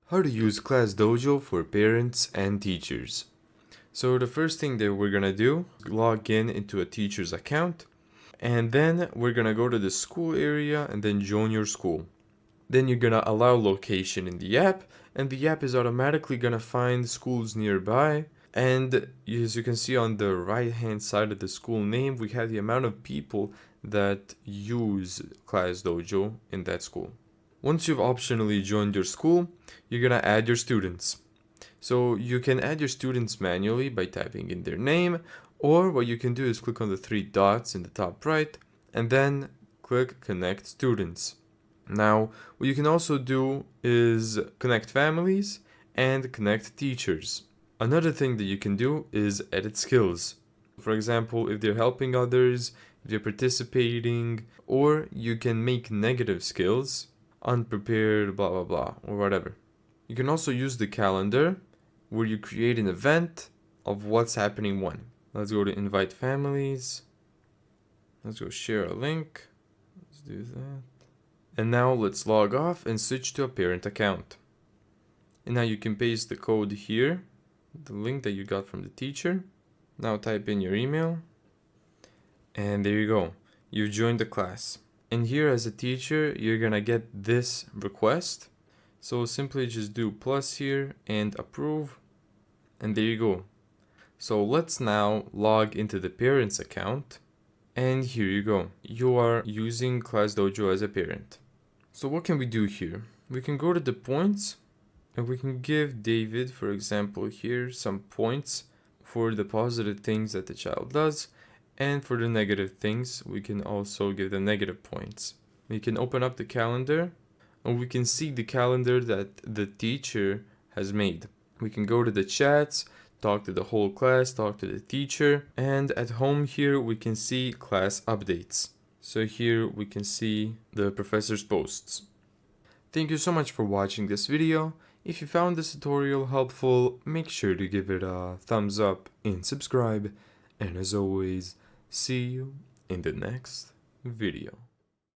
How to use Class Dojo for parents and teachers. So the first thing that we're gonna do, log in into a teacher's account, and then we're gonna go to the school area and then join your school. Then you're gonna allow location in the app, and the app is automatically gonna find schools nearby. And as you can see on the right hand side of the school name, we have the amount of people that use Class Dojo in that school. Once you've optionally joined your school, you're gonna add your students. So you can add your students manually by typing in their name, or what you can do is click on the three dots in the top right, and then click Connect Students. Now, what you can also do is connect families and connect teachers. Another thing that you can do is edit skills. For example, if they're helping others, if they're participating, or you can make negative skills, unprepared, blah blah blah, or whatever. You can also use the calendar where you create an event of what's happening when. Let's go to invite families. Let's go share a link. Let's do that. And now let's log off and switch to a parent account. And now you can paste the code here, the link that you got from the teacher. Now type in your email. And there you go. You've joined the class. And here as a teacher, you're gonna get this request. So simply just do plus here and approve. And there you go. So let's now log into the parent's account. And here you go. You are using Class Dojo as a parent. So what can we do here? We can go to the points and we can give David, for example, here some points for the positive things that the child does. And for the negative things, we can also give them negative points. We can open up the calendar and we can see the calendar that the teacher has made. We can go to the chats, talk to the whole class, talk to the teacher, and at home here we can see class updates. So here we can see the professor's posts. Thank you so much for watching this video. If you found this tutorial helpful, make sure to give it a thumbs up and subscribe. And as always, see you in the next video.